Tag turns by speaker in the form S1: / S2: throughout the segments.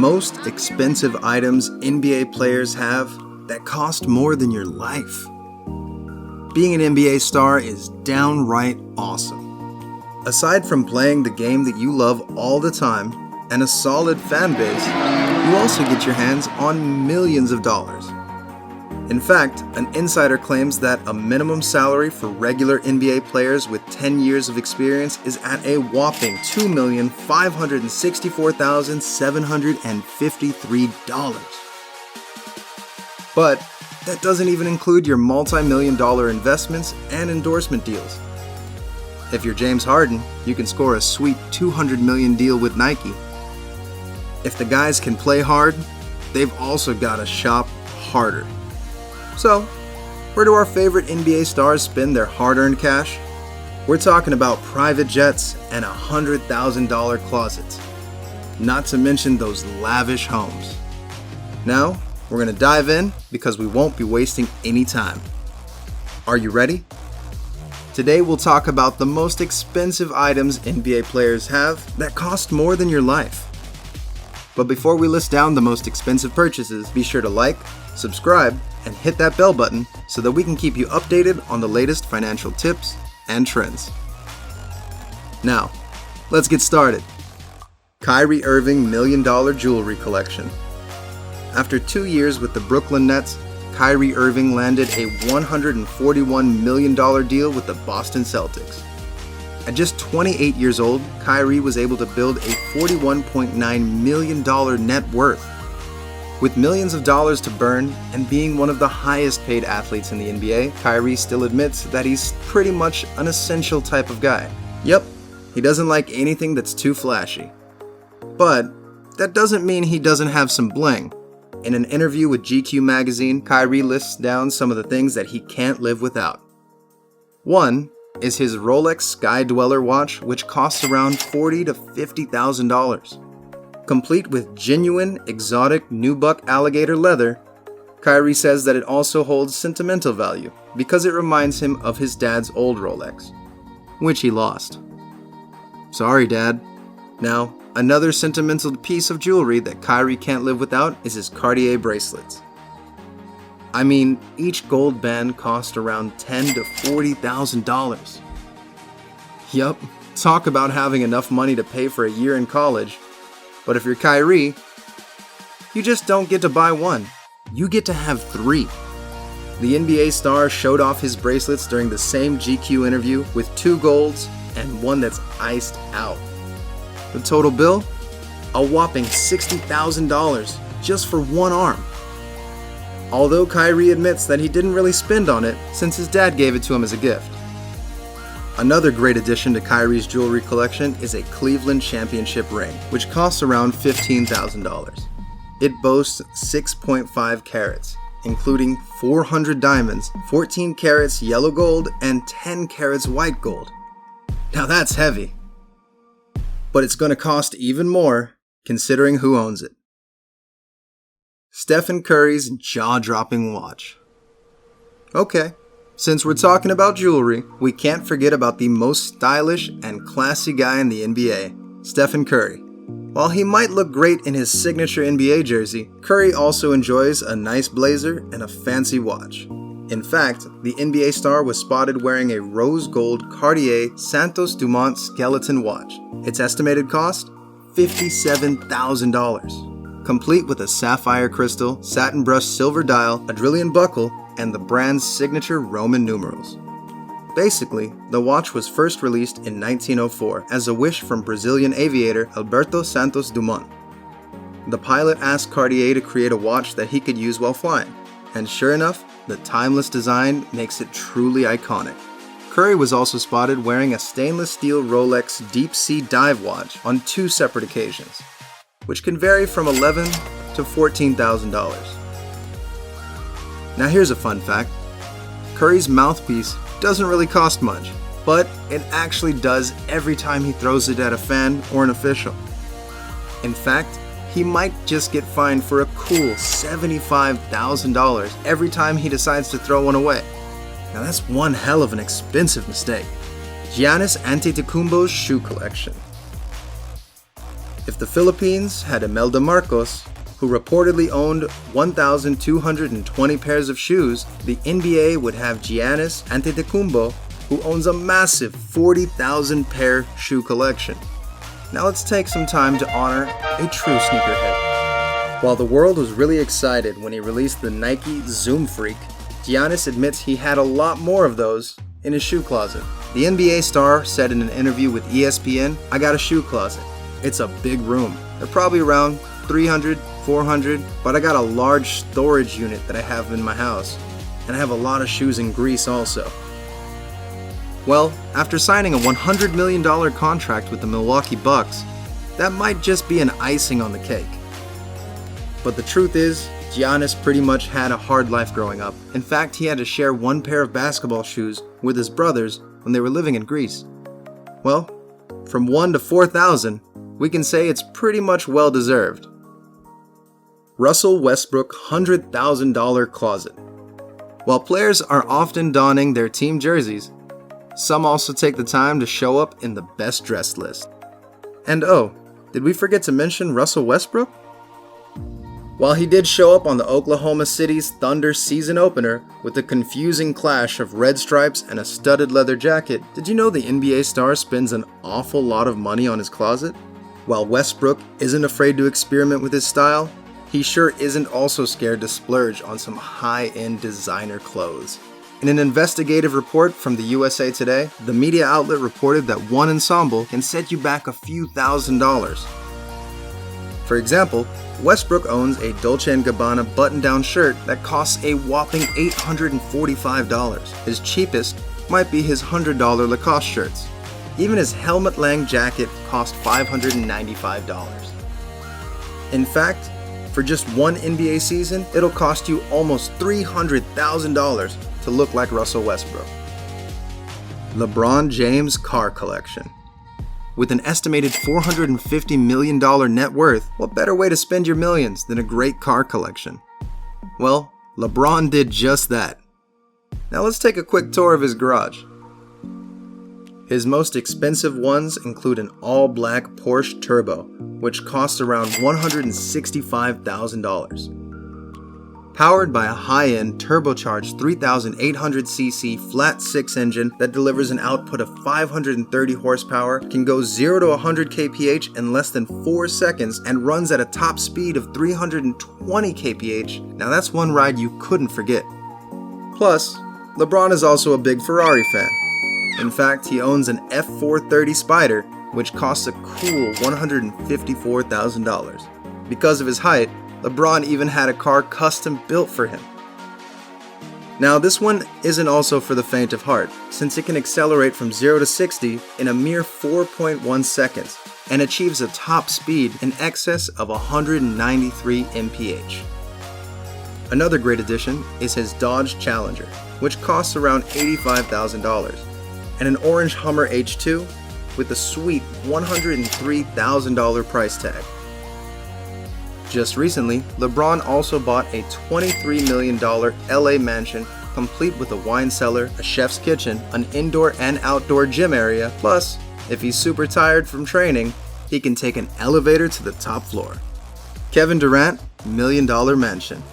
S1: most expensive items NBA players have that cost more than your life. Being an NBA star is downright awesome. Aside from playing the game that you love all the time and a solid fan base, you also get your hands on millions of dollars. In fact, an insider claims that a minimum salary for regular NBA players with 10 years of experience is at a whopping $2,564,753. But that doesn't even include your multi-million-dollar investments and endorsement deals. If you're James Harden, you can score a sweet $200 million deal with Nike. If the guys can play hard, they've also got to shop harder. So, where do our favorite NBA stars spend their hard-earned cash? We're talking about private jets and $100,000 closets. Not to mention those lavish homes. Now, we're going to dive in because we won't be wasting any time. Are you ready? Today we'll talk about the most expensive items NBA players have that cost more than your life. But before we list down the most expensive purchases, be sure to like, subscribe, and hit that bell button so that we can keep you updated on the latest financial tips and trends. Now, let's get started. Kyrie Irving $1 Million Jewelry Collection. After 2 years with the Brooklyn Nets, Kyrie Irving landed a $141 million deal with the Boston Celtics. At just 28 years old, Kyrie was able to build a $41.9 million net worth. With millions of dollars to burn and being one of the highest paid athletes in the NBA, Kyrie still admits that he's pretty much an essential type of guy. Yep, he doesn't like anything that's too flashy. But that doesn't mean he doesn't have some bling. In an interview with GQ magazine, Kyrie lists down some of the things that he can't live without. One is his Rolex Sky Dweller watch, which costs around $40,000 to $50,000. Complete with genuine, exotic nubuck alligator leather, Kyrie says that it also holds sentimental value because it reminds him of his dad's old Rolex, which he lost. Sorry, Dad. Now, another sentimental piece of jewelry that Kyrie can't live without is his Cartier bracelets. I mean, each gold band cost around $10,000 to $40,000. Yup, talk about having enough money to pay for a year in college. But if you're Kyrie, you just don't get to buy one. You get to have 3. The NBA star showed off his bracelets during the same GQ interview with 2 golds and one that's iced out. The total bill? A whopping $60,000 just for one arm. Although Kyrie admits that he didn't really spend on it since his dad gave it to him as a gift. Another great addition to Kyrie's jewelry collection is a Cleveland championship ring, which costs around $15,000. It boasts 6.5 carats, including 400 diamonds, 14 carats yellow gold, and 10 carats white gold. Now that's heavy. But it's going to cost even more, considering who owns it. Stephen Curry's jaw-dropping watch. Okay. Since we're talking about jewelry, we can't forget about the most stylish and classy guy in the NBA, Stephen Curry. While he might look great in his signature NBA jersey, Curry also enjoys a nice blazer and a fancy watch. In fact, the NBA star was spotted wearing a rose gold Cartier Santos Dumont skeleton watch. Its estimated cost? $57,000. Complete with a sapphire crystal, satin brushed silver dial, a Adrillion buckle, and the brand's signature Roman numerals. Basically, the watch was first released in 1904 as a wish from Brazilian aviator Alberto Santos Dumont. The pilot asked Cartier to create a watch that he could use while flying, and sure enough, the timeless design makes it truly iconic. Curry was also spotted wearing a stainless steel Rolex Deep Sea Dive watch on 2 separate occasions, which can vary from $11,000 to $14,000. Now here's a fun fact. Curry's mouthpiece doesn't really cost much, but it actually does every time he throws it at a fan or an official. In fact, he might just get fined for a cool $75,000 every time he decides to throw one away. Now that's one hell of an expensive mistake. Giannis Antetokounmpos shoe collection. If the Philippines had Imelda Marcos, who reportedly owned 1,220 pairs of shoes, the NBA would have Giannis Antetokounmpos, who owns a massive 40,000 pair shoe collection. Now let's take some time to honor a true sneakerhead. While the world was really excited when he released the Nike Zoom Freak, Giannis admits he had a lot more of those in his shoe closet. The NBA star said in an interview with ESPN, "I got a shoe closet. It's a big room. They're probably around 300, 400, but I got a large storage unit that I have in my house. And I have a lot of shoes in Greece also." Well, after signing a $100 million contract with the Milwaukee Bucks, that might just be an icing on the cake. But the truth is, Giannis pretty much had a hard life growing up. In fact, he had to share one pair of basketball shoes with his brothers when they were living in Greece. Well, from 1 to 4,000, we can say it's pretty much well deserved. Russell Westbrook $100,000 closet. While players are often donning their team jerseys, some also take the time to show up in the best dressed list. And oh, did we forget to mention Russell Westbrook? While he did show up on the Oklahoma City's Thunder season opener with a confusing clash of red stripes and a studded leather jacket, did you know the NBA star spends an awful lot of money on his closet? While Westbrook isn't afraid to experiment with his style, he sure isn't also scared to splurge on some high-end designer clothes. In an investigative report from the USA Today, the media outlet reported that one ensemble can set you back a few $1,000s. For example, Westbrook owns a Dolce & Gabbana button-down shirt that costs a whopping $845. His cheapest might be his $100 Lacoste shirts. Even his Helmut Lang jacket cost $595. In fact, for just one NBA season, it'll cost you almost $300,000 to look like Russell Westbrook. LeBron James car collection. With an estimated $450 million net worth, what better way to spend your millions than a great car collection? Well, LeBron did just that. Now let's take a quick tour of his garage. His most expensive ones include an all-black Porsche Turbo, which costs around $165,000. Powered by a high-end turbocharged 3,800cc flat-six engine that delivers an output of 530 horsepower, can go 0 to 100 kph in less than 4 seconds, and runs at a top speed of 320 kph. Now that's one ride you couldn't forget. Plus, LeBron is also a big Ferrari fan. In fact, he owns an F430 Spider, which costs a cool $154,000. Because of his height, LeBron even had a car custom built for him. Now, this one isn't also for the faint of heart, since it can accelerate from 0 to 60 in a mere 4.1 seconds and achieves a top speed in excess of 193 mph. Another great addition is his Dodge Challenger, which costs around $85,000, and an orange Hummer H2 with a sweet $103,000 price tag. Just recently, LeBron also bought a $23 million LA mansion complete with a wine cellar, a chef's kitchen, an indoor and outdoor gym area, plus, if he's super tired from training, he can take an elevator to the top floor. Kevin Durant, $1 million mansion.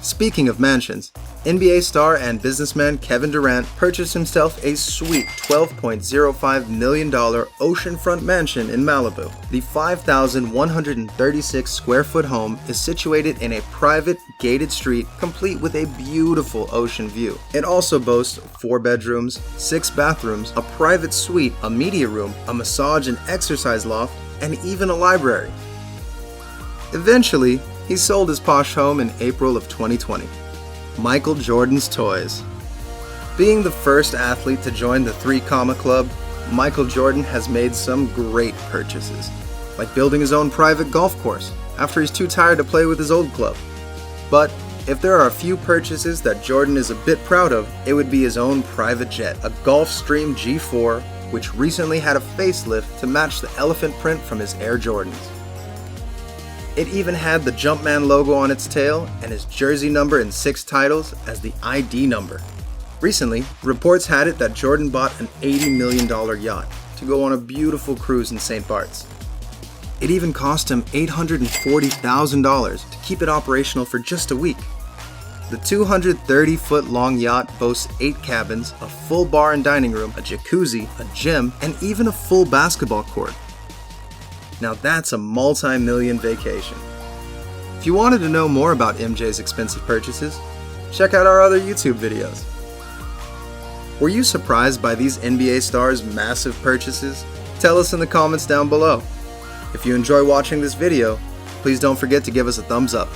S1: Speaking of mansions, NBA star and businessman Kevin Durant purchased himself a sweet $12.05 million oceanfront mansion in Malibu. The 5,136 square foot home is situated in a private, gated street complete with a beautiful ocean view. It also boasts 4 bedrooms, 6 bathrooms, a private suite, a media room, a massage and exercise loft, and even a library. Eventually, he sold his posh home in April of 2020. Michael Jordan's toys. Being the first athlete to join the 3 Comma Club, Michael Jordan has made some great purchases, like building his own private golf course after he's too tired to play with his old club. But if there are a few purchases that Jordan is a bit proud of, it would be his own private jet, a Gulfstream G4, which recently had a facelift to match the elephant print from his Air Jordans. It even had the Jumpman logo on its tail and his jersey number in 6 titles as the ID number. Recently, reports had it that Jordan bought an $80 million yacht to go on a beautiful cruise in St. Bart's. It even cost him $840,000 to keep it operational for just a week. The 230-foot-long yacht boasts 8 cabins, a full bar and dining room, a jacuzzi, a gym, and even a full basketball court. Now that's a multi-million vacation. If you wanted to know more about MJ's expensive purchases, check out our other YouTube videos. Were you surprised by these NBA stars' massive purchases? Tell us in the comments down below. If you enjoy watching this video, please don't forget to give us a thumbs up.